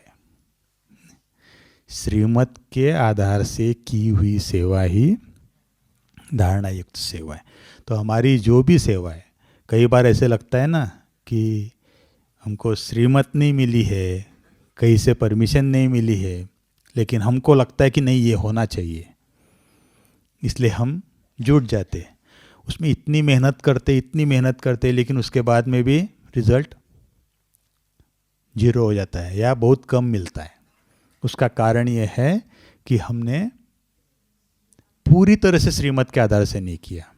श्रीमत के आधार से की हुई सेवा ही धारणा युक्त सेवा है। तो हमारी जो भी सेवा है, कई बार ऐसे लगता है ना कि हमको श्रीमत नहीं मिली है, कहीं से परमिशन नहीं मिली है, लेकिन हमको लगता है कि नहीं ये होना चाहिए, इसलिए हम जुट जाते हैं उसमें, इतनी मेहनत करते, लेकिन उसके बाद में भी रिजल्ट 0 हो जाता है या बहुत कम मिलता है। उसका कारण ये है कि हमने पूरी तरह से श्रीमत के आधार से नहीं किया।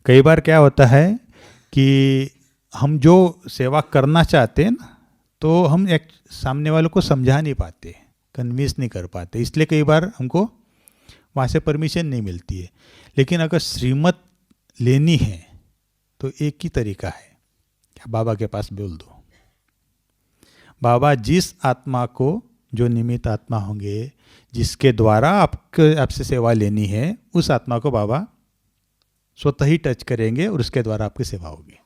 कई बार क्या होता है कि हम जो सेवा करना चाहते हैं ना, तो हम एक सामने वालों को समझा नहीं पाते, कन्विंस नहीं कर पाते, इसलिए कई बार हमको वहाँ से परमिशन नहीं मिलती है। लेकिन अगर श्रीमत लेनी है तो एक ही तरीका है, क्या बाबा के पास बोल दो। बाबा जिस आत्मा को, जो निमित्त आत्मा होंगे, जिसके द्वारा आपसे सेवा लेनी है, उस आत्मा को बाबा स्वतः ही टच करेंगे और उसके द्वारा आपकी सेवा होगी।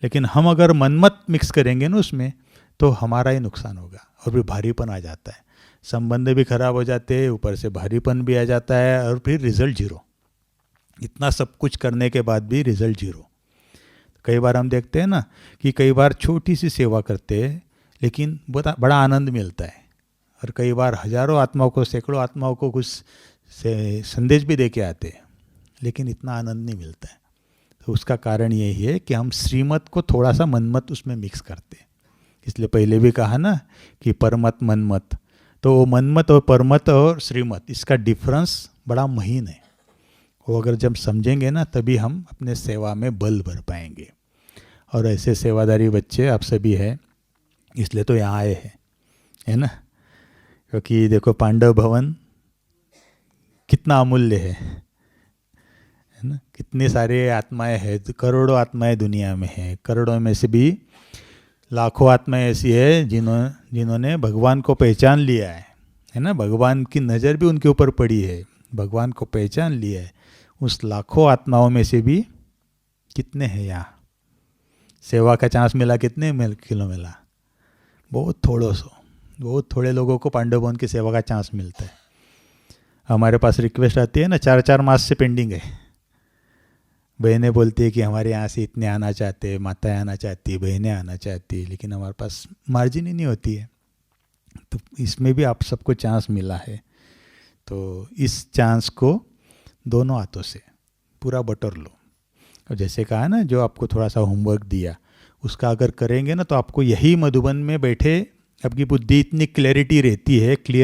लेकिन हम अगर मनमत मिक्स करेंगे ना उसमें, तो हमारा ही नुकसान होगा और फिर भारीपन आ जाता है, संबंध भी खराब हो जाते हैं, ऊपर से भारीपन भी आ जाता है और फिर रिजल्ट 0। इतना सब कुछ करने के बाद भी रिजल्ट 0। कई बार हम देखते हैं ना कि कई बार छोटी सी सेवा करते हैं लेकिन बड़ा आनंद मिलता है, और कई बार हजारों आत्माओं को, सैकड़ों आत्माओं को कुछ संदेश भी दे के आते हैं, लेकिन इतना आनंद नहीं मिलता है। तो उसका कारण यही है कि हम श्रीमत को थोड़ा सा मनमत उसमें मिक्स करते हैं। इसलिए पहले भी कहा ना कि परमत मनमत, तो वो मनमत और परमत और श्रीमत, इसका डिफरेंस बड़ा महीन है। वो अगर जब समझेंगे ना, तभी हम अपने सेवा में बल भर पाएंगे। और ऐसे सेवादारी बच्चे आप सभी हैं, इसलिए तो यहाँ आए हैं, है ना। क्योंकि देखो पांडव भवन कितना अमूल्य है ना। कितने सारे आत्माएं हैं, करोड़ों आत्माएं दुनिया में हैं, करोड़ों में से भी लाखों आत्माएं ऐसी है जिन्होंने भगवान को पहचान लिया है ना। भगवान की नज़र भी उनके ऊपर पड़ी है, भगवान को पहचान लिया है। उस लाखों आत्माओं में से भी कितने हैं यहाँ सेवा का चांस मिला? कितने किलो मिला? बहुत थोड़े लोगों को पांडव भवन की सेवा का चांस मिलता है। हमारे पास रिक्वेस्ट आती है ना, 4-4 मास से पेंडिंग है। बहनें बोलती है कि हमारे यहाँ से इतने आना चाहते, माताएं आना चाहती, बहनें आना चाहती, लेकिन हमारे पास मार्जिन ही नहीं होती है। तो इसमें भी आप सबको चांस मिला है, तो इस चांस को दोनों हाथों से पूरा बटोर लो। और जैसे कहा ना, जो आपको थोड़ा सा होमवर्क दिया, उसका अगर करेंगे ना, तो आपको यही मधुबन में बैठे आपकी बुद्धि इतनी क्लियर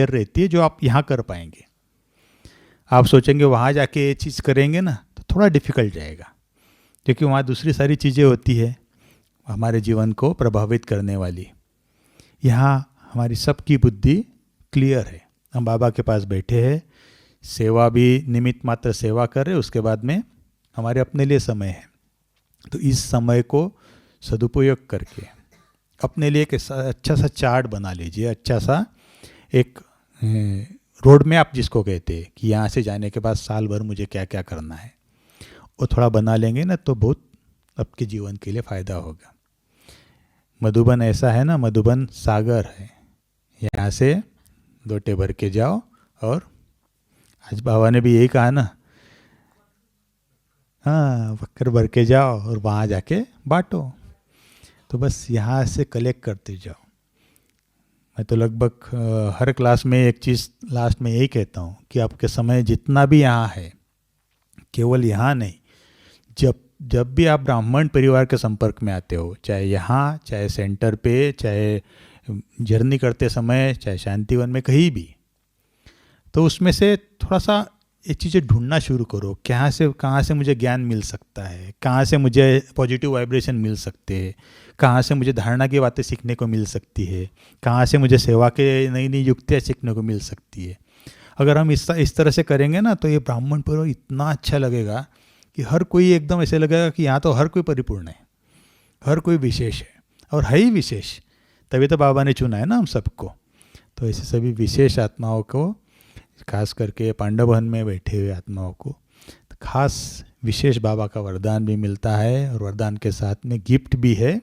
रहती है, जो आप यहाँ कर पाएंगे। आप सोचेंगे वहाँ जाके ये चीज़ करेंगे ना, तो थोड़ा डिफिकल्ट जाएगा, क्योंकि वहाँ दूसरी सारी चीज़ें होती है हमारे जीवन को प्रभावित करने वाली। यहाँ हमारी सबकी बुद्धि क्लियर है, हम बाबा के पास बैठे हैं, सेवा भी निमित्त मात्र सेवा कर रहे, उसके बाद में हमारे अपने लिए समय है। तो इस समय को सदुपयोग करके अपने लिए एक अच्छा सा चार्ट बना लीजिए, अच्छा सा एक रोड मैप जिसको कहते हैं, कि यहाँ से जाने के बाद साल भर मुझे क्या क्या करना है, वो थोड़ा बना लेंगे ना, तो बहुत आपके जीवन के लिए फ़ायदा होगा। मधुबन ऐसा है ना, मधुबन सागर है, यहाँ से लोटे भर के जाओ, और आज बाबा ने भी यही कहा ना, हाँ, वक्र भर के जाओ और वहाँ जाके बांटो। तो बस यहाँ से कलेक्ट करते जाओ, मैं तो लगभग हर क्लास में एक चीज़ लास्ट में यही कहता हूँ कि आपके समय जितना भी यहाँ है, केवल यहाँ नहीं, जब जब भी आप ब्राह्मण परिवार के संपर्क में आते हो, चाहे यहाँ, चाहे सेंटर पे, चाहे जर्नी करते समय, चाहे शांतिवन में, कहीं भी, तो उसमें से थोड़ा सा ये चीज़ें ढूंढना शुरू करो। कहाँ से मुझे ज्ञान मिल सकता है, कहाँ से मुझे पॉजिटिव वाइब्रेशन मिल सकते हैं, कहाँ से मुझे धारणा की बातें सीखने को मिल सकती है, कहाँ से मुझे सेवा के नई नई युक्तियाँ सीखने को मिल सकती है। अगर हम इस तरह से करेंगे ना, तो ये ब्राह्मण परिवार इतना अच्छा लगेगा कि हर कोई एकदम ऐसे लगेगा कि यहाँ तो हर कोई परिपूर्ण है, हर कोई विशेष है, और है ही विशेष, तभी तो बाबा ने चुना है ना हम सबको। तो ऐसे सभी विशेष आत्माओं को, खास करके पांडवहन में बैठे हुए आत्माओं को, तो खास विशेष बाबा का वरदान भी मिलता है, और वरदान के साथ में गिफ्ट भी है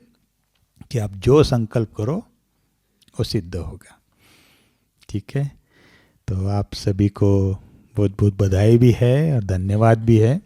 कि आप जो संकल्प करो वो सिद्ध होगा। ठीक है, तो आप सभी को बहुत बहुत बधाई भी है और धन्यवाद भी है।